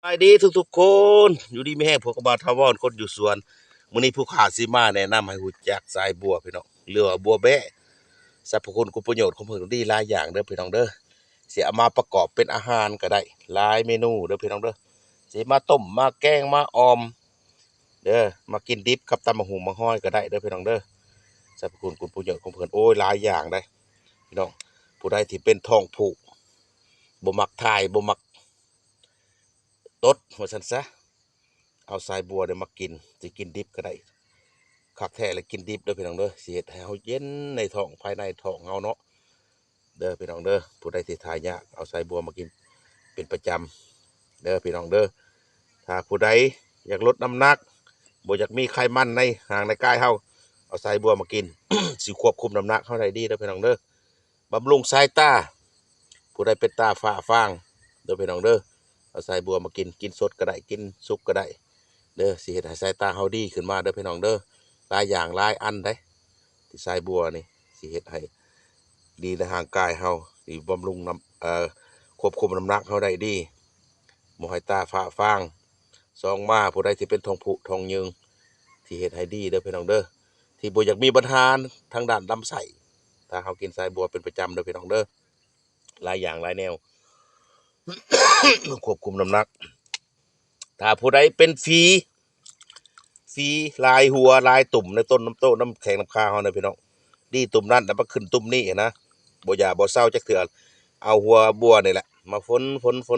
สวัสดีทุกๆคนอยู่ดีไม่แห้งพวกกบาทาวอนคนอยู่สวนมื้อนี้ผู้ขาสิมาแนะนำให้รู้จักสายบัวพี่น้องหรือว่าบัวแบะสรรพคุณคุณประโยชน์ของเพิ่นดีหลายอย่างเด้อพี่น้องเด้อสิเอามาประกอบเป็นอาหารก็ได้หลายเมนูเด้อพี่น้องเด้อสิมาต้มมาแกงมาออมเด้อมากินดิบกับตำบักหุ่งมาห้อยก็ได้เด้อพี่น้องเด้อสรรพคุณคุณประโยชน์ของเพิ่นโอ้ยหลายอย่างได้พี่น้องผู้ใดที่เป็นท้องผูกบ่มักถ่ายบ่มักตดว่าซั่นซะเอาสายบัวเนี่ยมากินสิกินดิบก็ได้คักแท้เลยกินดิบเด้อพี่น้องเด้อสิเฮ็ดให้เฮาเย็นในท้องภายในท้องเฮาเนาะเด้อพี่น้องเด้อผู้ใดที่ทายากเอาสายบัวมากินเป็นประจำเด้อพี่น้องเด้อถ้าผู้ใดอยากลดน้ำหนักบ่อยากมีไขมันในห่างในกายเฮาเอาสายบัวมากิน สิควบคุมน้ำหนักเฮาได้ดีเด้อพี่น้องเด้อบำรุงสายตาผู้ใดเป็นตาฝ้าฟางเด้อพี่น้องเด้อเอาสายบัวมากินกินสดก็ได้กินสุกก็ได้เด้อสิเฮ็ดให้สายตาเฮาดีขึ้นมาเด้อพี่น้องเด้อหลายอย่างหลายอันได้ที่สายบัวนี่สิเฮ็ดให้ดีในร่างกายเฮาสิบำรุงน้ำควบคุมน้ำหนักเฮาได้ดีบ่ให้ตาฝ้าฟางสองมาผู้ใดที่เป็นท้องผูกท้องยืงที่เฮ็ดให้ดีเด้อพี่น้องเด้อที่บ่อยากมีปัญหาทางด้านลำไส้ถ้าเฮากินสายบัวเป็นประจำเด้อพี่น้องเด้อหลายอย่างหลายแนว ควบคุมน้ำหนักถ้าผู้ใดเป็นฝีลายหัวลายตุ่มในต้นน้ำโต้น้ำแข็งน้ำคาเฮานะพี่น้องดีตุ่มนั่นแล้วมาขึ้นตุ่มนี่นะบ่อย่าบ่เศร้าจักเถื่อเอาหัวบัวนี่แหละมาฝ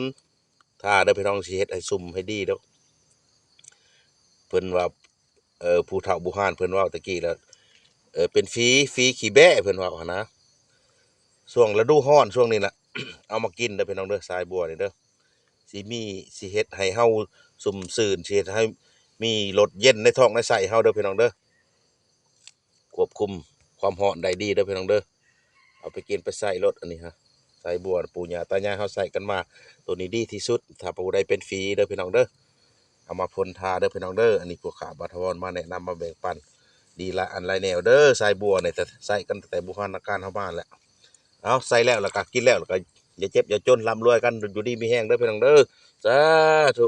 นถ้าเด้อพี่น้องสิเฮ็ดให้ซุ่มให้ดีเด้อเพิ่นว่าผู้เฒ่าผู้ห้านเพิ่นเว้าตะกี้แล้วเป็นฝีขี้แบะเพิ่นว่าหั่นนะช่วงฤดูร้อนช่วงนี้ล่ะ เอามากินเด้อพี่น้องเด้อสายบัวนี่เด้อสิมีสิเฮ็ดให้เฮาสุ่มชื่นสิเฮ็ดให้มีรสเย็นในท้องในไส้เฮาเด้อพี่น้องเด้อควบคุมความร้อนได้ดีเด้อพี่น้องเด้อเอาไปกินไปใส่รสอันนี้ฮะสายบัวปู่ย่าตายายเฮาใส่กันมาตัวนี้ดีที่สุดถ้าผู้ใดเป็นฝีเด้อพี่น้องเด้อเอามาพ่นทาเด้อพี่น้องเด้ออันนี้พวกข้าบัทวรมาแนะนำมาแบ่งปันดีหลายอันหลายแนวเด้อสายบัวเนี่ยแต่ใส่กันตั้งแต่โบราณกาลเฮามาแล้วเอาใส่แล้วก็กินแล้วก็อย่าเจ็บอย่าจนร่ำรวยกันอยู่ดีมีแห้งเด้อพี่น้องเด้อสาธุ